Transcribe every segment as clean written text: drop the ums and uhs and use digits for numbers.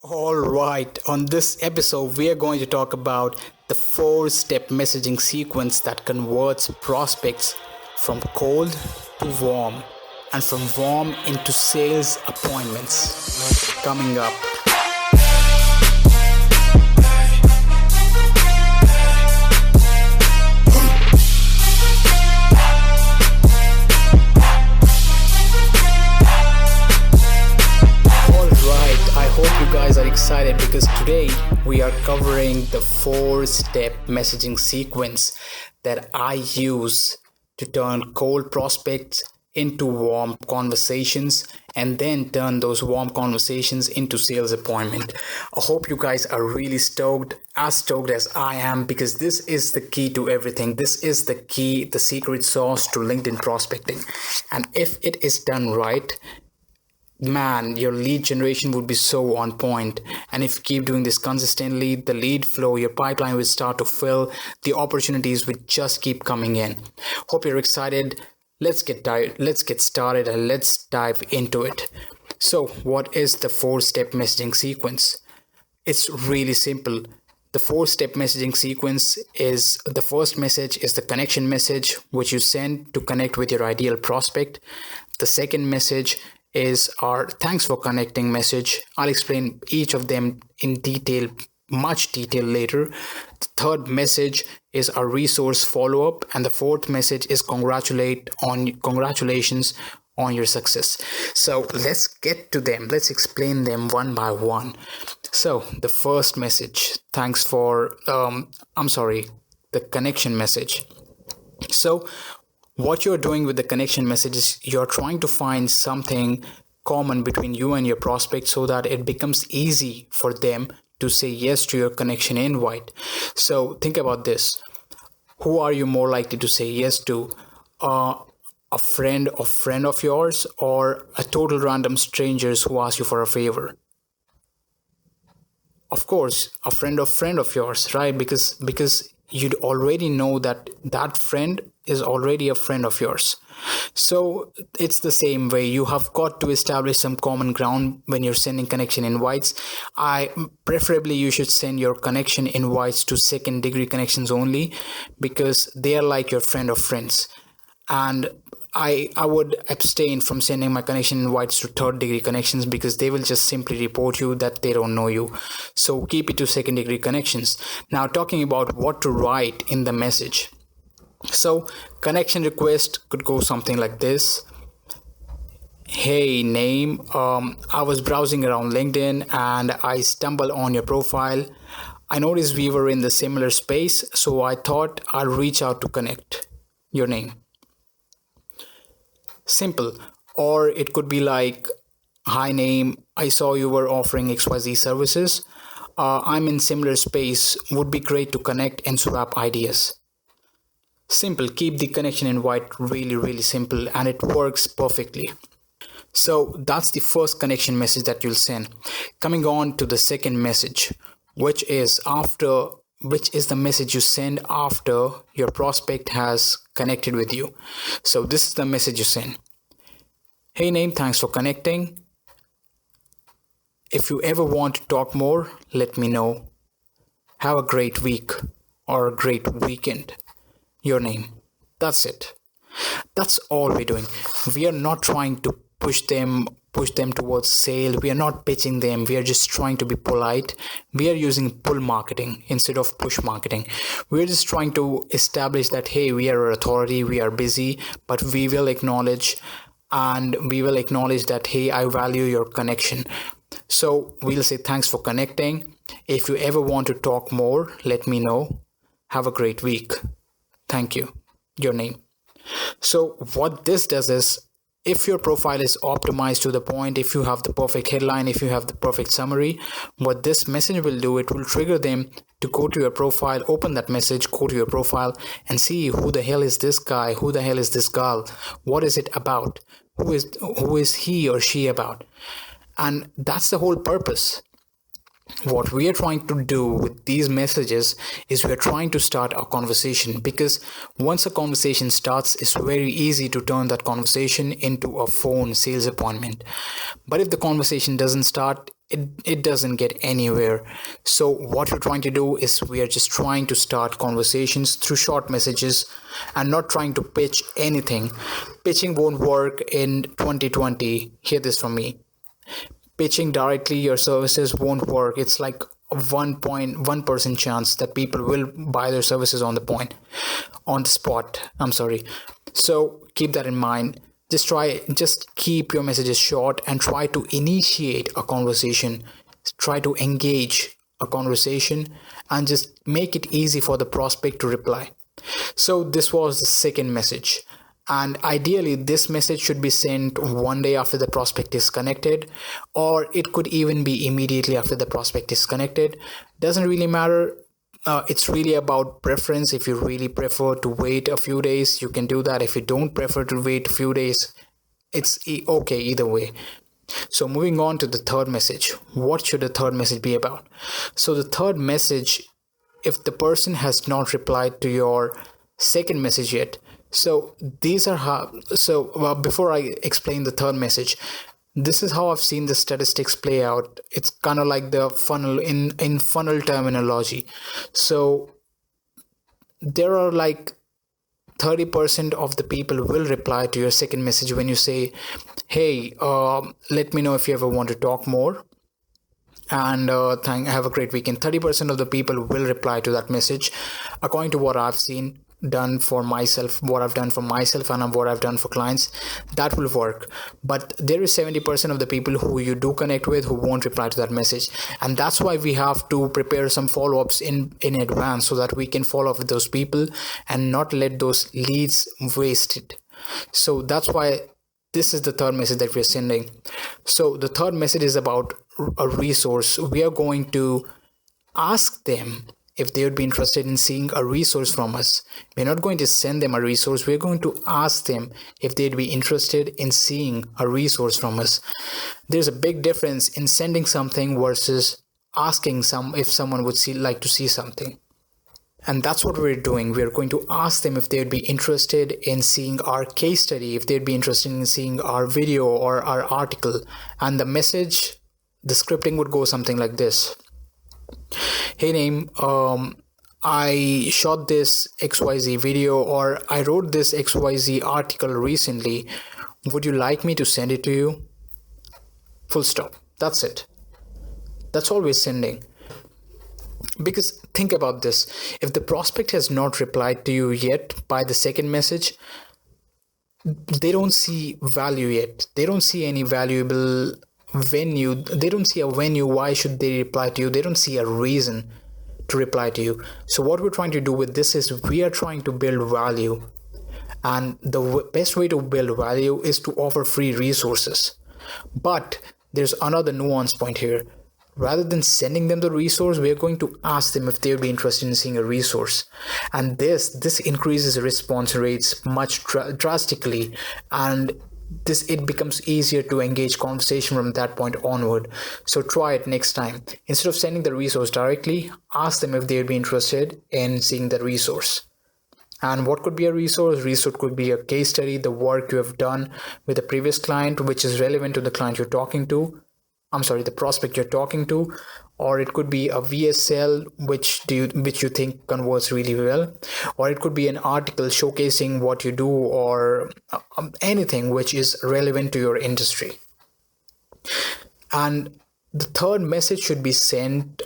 All right, on this episode, we are going to talk about the four-step messaging sequence that converts prospects from cold to warm and from warm into sales appointments. Coming up. I hope you guys are excited because today we are covering the four-step messaging sequence that I use to turn cold prospects into warm conversations and then turn those warm conversations into sales appointment. I hope you guys are really stoked as I am, because this is the key to everything. This is the key, the secret sauce to LinkedIn prospecting. And if it is done right, man, your lead generation would be so on point. And if you keep doing this consistently, the lead flow, your pipeline will start to fill, the opportunities will just keep coming in. Hope you're excited. Let's get started and let's dive into it. So what is the four-step messaging sequence? It's really simple. The four-step messaging sequence is: the first message is the connection message, which you send to connect with your ideal prospect. The second message is our thanks for connecting message. I'll explain each of them in detail, much detail later. The third message is our resource follow-up, and the fourth message is congratulations on your success. So let's get to them. Let's explain them one by one. So the first message, the connection message. So what you're doing with the connection message is you're trying to find something common between you and your prospect so that it becomes easy for them to say yes to your connection invite. So think about this. Who are you more likely to say yes to? A friend of yours, or a total random strangers who ask you for a favor? Of course, a friend of yours, right? Because you'd already know that friend is already a friend of yours. So it's the same way. You have got to establish some common ground when you're sending connection invites. Preferably you should send your connection invites to second degree connections only, because they are like your friend of friends. And I would abstain from sending my connection invites to third degree connections, because they will just simply report you that they don't know you. So keep it to second degree connections. Now, talking about what to write in the message. So connection request could go something like this. Hey name, I was browsing around LinkedIn and I stumbled on your profile. I noticed we were in the similar space, so I thought I'll reach out to connect. Your name. Simple. Or it could be like, hi name, I saw you were offering XYZ services. I'm in similar space, would be great to connect and swap ideas. Simple. Keep the connection invite really, really simple, and it works perfectly. So that's the first connection message that you'll send. Coming on to the second message, which is the message you send after your prospect has connected with you. So this is the message you send. Hey name, thanks for connecting. If you ever want to talk more, let me know. Have a great week or a great weekend. Your name. That's it. That's all we're doing. We are not trying to push them towards sale. We are not pitching them. We are just trying to be polite. We are using pull marketing instead of push marketing. We're just trying to establish that, hey, we are an authority, we are busy, but we will acknowledge that, hey, I value your connection. So we'll say thanks for connecting. If you ever want to talk more, let me know. Have a great week. Thank you. Your name. So what this does is, if your profile is optimized to the point, if you have the perfect headline, if you have the perfect summary, what this message will do, it will trigger them to go to your profile, open that message, go to your profile and see who the hell is this guy, who the hell is this girl, what is it about, who is he or she about. And that's the whole purpose. What we are trying to do with these messages is we're trying to start a conversation, because once a conversation starts, it's very easy to turn that conversation into a phone sales appointment. But if the conversation doesn't start, it doesn't get anywhere. So what we're trying to do is we are just trying to start conversations through short messages and not trying to pitch anything. Pitching won't work in 2020. Hear this from me. Pitching directly your services won't work. It's like a 1.1% chance that people will buy their services on the spot. I'm sorry. So keep that in mind. Just keep your messages short and try to initiate a conversation. Try to engage a conversation and just make it easy for the prospect to reply. So this was the second message. And ideally, this message should be sent one day after the prospect is connected, or it could even be immediately after the prospect is connected. Doesn't really matter. It's really about preference. If you really prefer to wait a few days, you can do that. If you don't prefer to wait a few days, it's okay either way. So moving on to the third message. What should the third message be about? So the third message, if the person has not replied to your second message yet, so these are how. So before I explain the third message, this is how I've seen the statistics play out. It's kind of like the funnel in funnel terminology. So there are like 30% of the people will reply to your second message when you say, hey, let me know if you ever want to talk more, and have a great weekend. 30% of the people will reply to that message. According to what I've seen done for myself, what I've done for myself and what I've done for clients, that will work. But there is 70% of the people who you do connect with who won't reply to that message, and that's why we have to prepare some follow-ups in advance so that we can follow up with those people and not let those leads wasted. So that's why this is the third message that we're sending. So the third message is about a resource. We are going to ask them if they would be interested in seeing a resource from us. We're not going to send them a resource. We're going to ask them if they'd be interested in seeing a resource from us. There's a big difference in sending something versus asking if someone would like to see something. And that's what we're doing. We're going to ask them if they'd be interested in seeing our case study, if they'd be interested in seeing our video or our article. And the message, the scripting would go something like this. Hey name, I shot this XYZ video, or I wrote this XYZ article recently. Would you like me to send it to you? Full stop. That's it. That's all we're sending. Because think about this. If the prospect has not replied to you yet by the second message, they don't see value yet. They don't see any valuable venue. They don't see a venue. Why should they reply to you? They don't see a reason to reply to you. So what we're trying to do with this is we are trying to build value, and the best way to build value is to offer free resources. But there's another nuance point here. Rather than sending them the resource, we're going to ask them if they would be interested in seeing a resource, and this increases response rates much drastically, and it becomes easier to engage conversation from that point onward. So try it next time. Instead of sending the resource directly, ask them if they would be interested in seeing the resource. And what could be a resource? Resource could be a case study, the work you have done with a previous client which is relevant to the client you're talking to. The prospect you're talking to. Or it could be a VSL which you think converts really well, or it could be an article showcasing what you do, or anything which is relevant to your industry. And the third message should be sent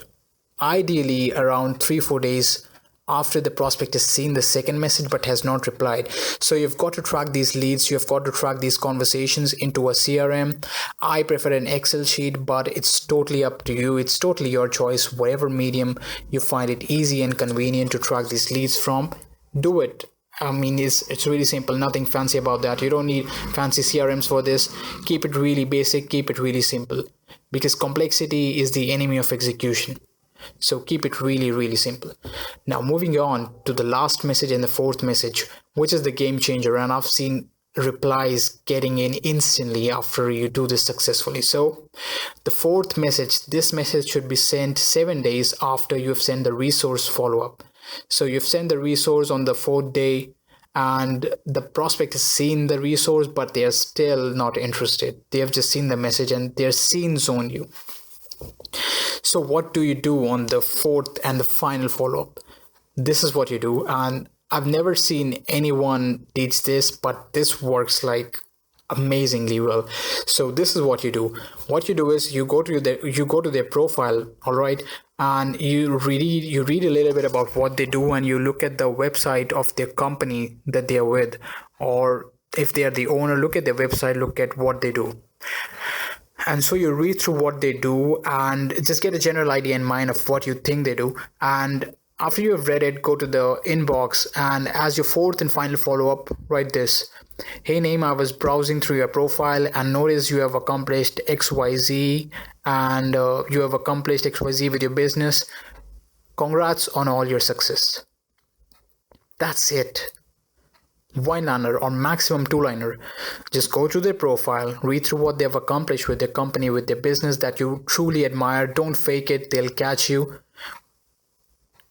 ideally around 3-4 days after the prospect has seen the second message but has not replied. So you've got to track these leads, you've got to track these conversations into a CRM. I prefer an Excel sheet, but it's totally up to you. It's totally your choice. Whatever medium you find it easy and convenient to track these leads from, do it. It's really simple, nothing fancy about that. You don't need fancy CRMs for this. Keep it really basic, keep it really simple, because complexity is the enemy of execution. So keep it really, really simple. Now moving on to the last message and the fourth message, which is the game changer, and I've seen replies getting in instantly after you do this successfully. So the fourth message, this message should be sent 7 days after you've sent the resource follow-up. So you've sent the resource on the 4th day, and the prospect has seen the resource, but they are still not interested. They have just seen the message and they're seen zone you. So what do you do on the fourth and the final follow-up? This is what you do, and I've never seen anyone teach this, but this works like amazingly well. So this is what you do. What you do is you go to their profile, all right, and you read a little bit about what they do, and you look at the website of their company that they are with, or if they are the owner, look at their website, look at what they do. And so you read through what they do and just get a general idea in mind of what you think they do. And after you have read it, go to the inbox, and as your fourth and final follow-up, write this: hey name, I was browsing through your profile and noticed you have accomplished XYZ, and you have accomplished XYZ with your business. Congrats on all your success. That's it. One liner or maximum two liner. Just go to their profile, read through what they've accomplished with their company, with their business that you truly admire. Don't fake it, they'll catch you.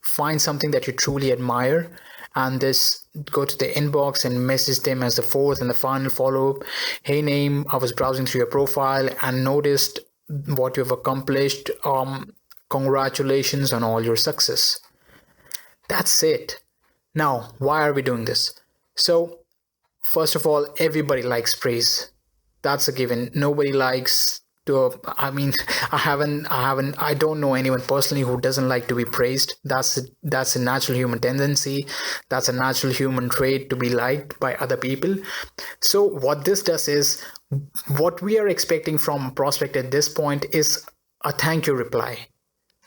Find something that you truly admire, and this go to the inbox and message them as the fourth and the final follow-up. Hey name, I was browsing through your profile and noticed what you've accomplished. Congratulations on all your success. That's it. Now, why are we doing this? So, first of all, everybody likes praise. That's a given. Nobody likes to. I don't know anyone personally who doesn't like to be praised. That's a natural human tendency. That's a natural human trait to be liked by other people. So, what this does is, what we are expecting from a prospect at this point is a thank you reply.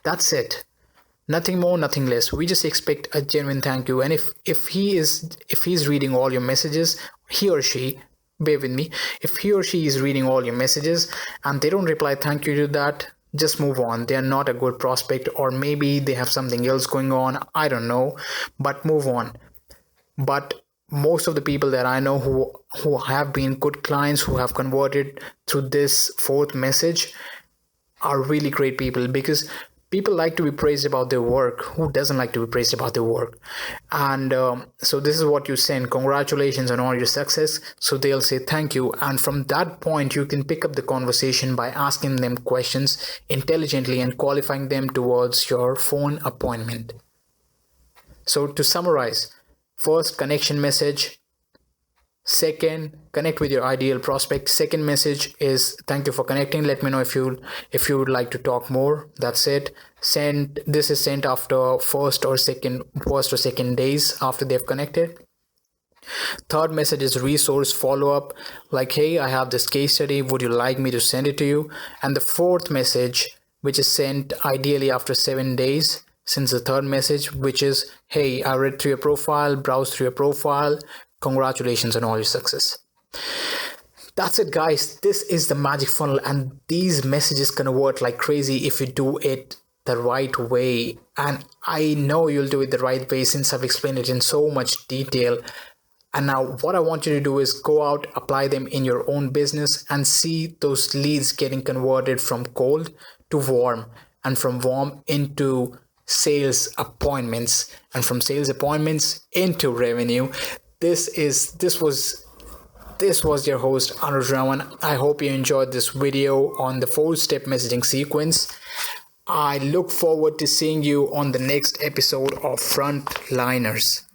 That's it. Nothing more, nothing less. We just expect a genuine thank you. And if he's reading all your messages, he or she, bear with me, if he or she is reading all your messages and they don't reply thank you to that, just move on. They are not a good prospect, or maybe they have something else going on. I don't know, but move on. But most of the people that I know who have been good clients, who have converted through this fourth message, are really great people, because people like to be praised about their work. Who doesn't like to be praised about their work? And so this is what you send: congratulations on all your success. So they'll say thank you, and from that point you can pick up the conversation by asking them questions intelligently and qualifying them towards your phone appointment. So to summarize: first, connection message. Second, connect with your ideal prospect. Second message is thank you for connecting. Let me know if you would like to talk more. That's it. This is sent after first or second days after they've connected. Third message is resource follow-up, like, hey, I have this case study, would you like me to send it to you? And the fourth message, which is sent ideally after 7 days since the third message, which is, hey, I read through your profile, browsed through your profile, congratulations on all your success. That's it, guys. This is the magic funnel, and these messages convert like crazy if you do it the right way. And I know you'll do it the right way since I've explained it in so much detail. And now what I want you to do is go out, apply them in your own business, and see those leads getting converted from cold to warm, and from warm into sales appointments, and from sales appointments into revenue. This was your host, Anuj Raman. I hope you enjoyed this video on the 4-step messaging sequence. I look forward to seeing you on the next episode of FrontLiners.